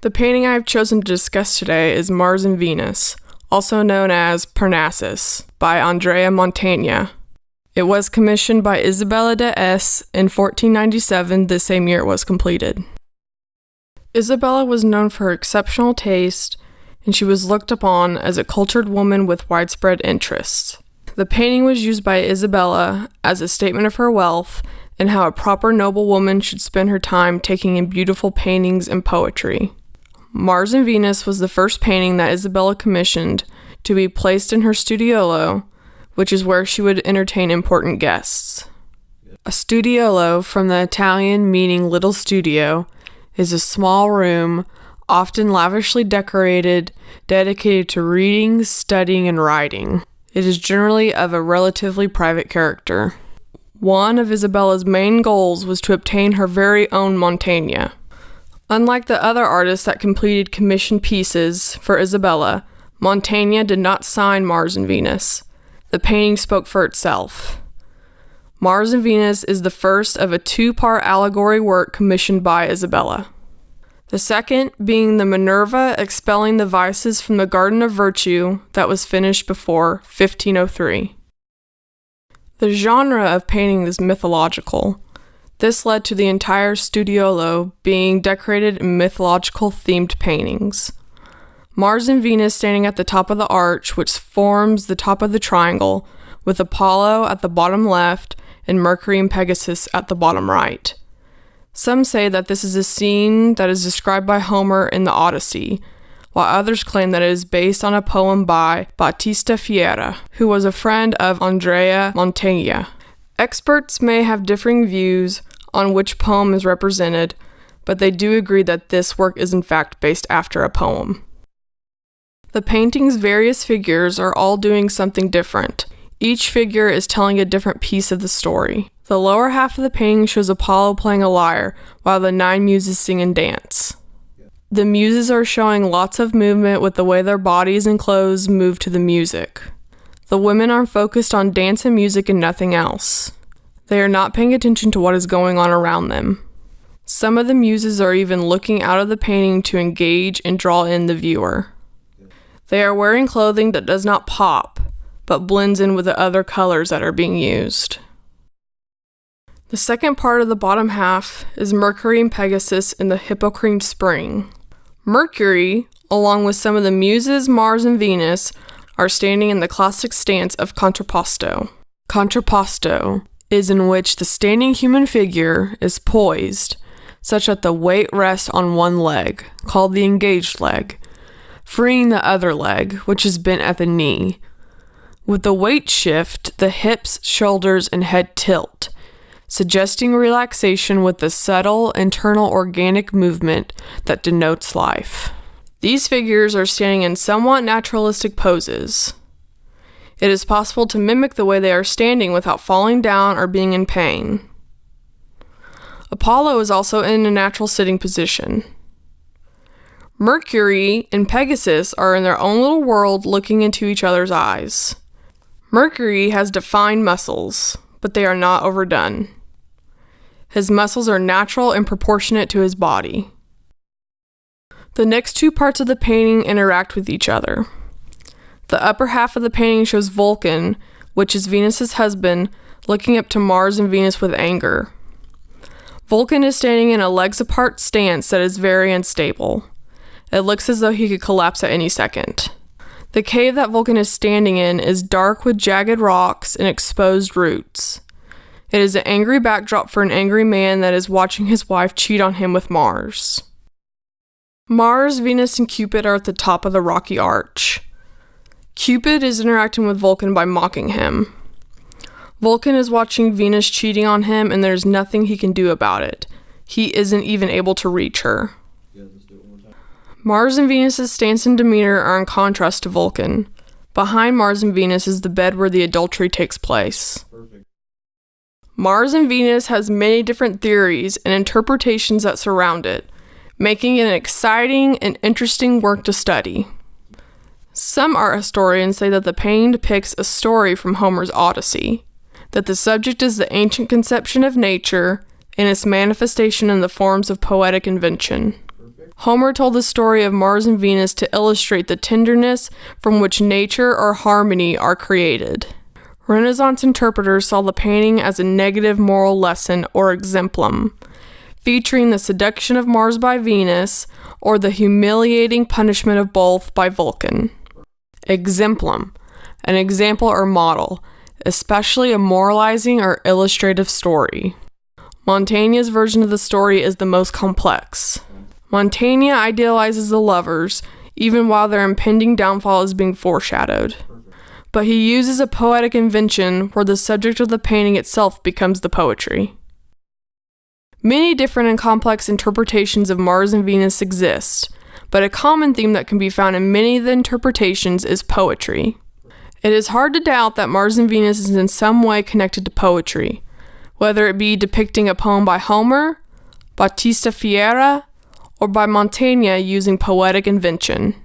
The painting I have chosen to discuss today is Mars and Venus, also known as Parnassus, by Andrea Mantegna. It was commissioned by Isabella de S. in 1497, the same year it was completed. Isabella was known for her exceptional taste, and she was looked upon as a cultured woman with widespread interests. The painting was used by Isabella as a statement of her wealth and how a proper noble woman should spend her time taking in beautiful paintings and poetry. Mars and Venus was the first painting that Isabella commissioned to be placed in her studiolo, which is where she would entertain important guests. A studiolo, from the Italian meaning little studio, is a small room, often lavishly decorated, dedicated to reading, studying, and writing. It is generally of a relatively private character. One of Isabella's main goals was to obtain her very own Mantegna. Unlike the other artists that completed commissioned pieces for Isabella, Mantegna did not sign Mars and Venus. The painting spoke for itself. Mars and Venus is the first of a two-part allegory work commissioned by Isabella. The second being the Minerva expelling the vices from the Garden of Virtue that was finished before 1503. The genre of painting is mythological. This led to the entire studiolo being decorated in mythological-themed paintings. Mars and Venus standing at the top of the arch, which forms the top of the triangle, with Apollo at the bottom left and Mercury and Pegasus at the bottom right. Some say that this is a scene that is described by Homer in the Odyssey, while others claim that it is based on a poem by Battista Fiera, who was a friend of Andrea Mantegna. Experts may have differing views on which poem is represented, but they do agree that this work is in fact based after a poem. The painting's various figures are all doing something different. Each figure is telling a different piece of the story. The lower half of the painting shows Apollo playing a lyre, while the 9 muses sing and dance. The muses are showing lots of movement with the way their bodies and clothes move to the music. The women are focused on dance and music and nothing else. They are not paying attention to what is going on around them. Some of the muses are even looking out of the painting to engage and draw in the viewer. They are wearing clothing that does not pop, but blends in with the other colors that are being used. The second part of the bottom half is Mercury and Pegasus in the Hippocrene Spring. Mercury, along with some of the muses, Mars, and Venus, are standing in the classic stance of contrapposto. Contrapposto is in which the standing human figure is poised, such that the weight rests on one leg, called the engaged leg, freeing the other leg, which is bent at the knee. With the weight shift, the hips, shoulders, and head tilt, suggesting relaxation with the subtle, internal organic movement that denotes life. These figures are standing in somewhat naturalistic poses. It is possible to mimic the way they are standing without falling down or being in pain. Apollo is also in a natural sitting position. Mercury and Pegasus are in their own little world looking into each other's eyes. Mercury has defined muscles, but they are not overdone. His muscles are natural and proportionate to his body. The next two parts of the painting interact with each other. The upper half of the painting shows Vulcan, which is Venus's husband, looking up to Mars and Venus with anger. Vulcan is standing in a legs-apart stance that is very unstable. It looks as though he could collapse at any second. The cave that Vulcan is standing in is dark with jagged rocks and exposed roots. It is an angry backdrop for an angry man that is watching his wife cheat on him with Mars. Mars, Venus, and Cupid are at the top of the rocky arch. Cupid is interacting with Vulcan by mocking him. Vulcan is watching Venus cheating on him, and there's nothing he can do about it. He isn't even able to reach her. Mars and Venus's stance and demeanor are in contrast to Vulcan. Behind Mars and Venus is the bed where the adultery takes place. Perfect. Mars and Venus has many different theories and interpretations that surround it, making it an exciting and interesting work to study. Some art historians say that the painting depicts a story from Homer's Odyssey, that the subject is the ancient conception of nature and its manifestation in the forms of poetic invention. Homer told the story of Mars and Venus to illustrate the tenderness from which nature or harmony are created. Renaissance interpreters saw the painting as a negative moral lesson or exemplum, featuring the seduction of Mars by Venus or the humiliating punishment of both by Vulcan. Exemplum, an example or model, especially a moralizing or illustrative story. Mantegna's version of the story is the most complex. Mantegna idealizes the lovers, even while their impending downfall is being foreshadowed. But he uses a poetic invention where the subject of the painting itself becomes the poetry. Many different and complex interpretations of Mars and Venus exist, but a common theme that can be found in many of the interpretations is poetry. It is hard to doubt that Mars and Venus is in some way connected to poetry, whether it be depicting a poem by Homer, Battista Fiera, or by Mantegna using poetic invention.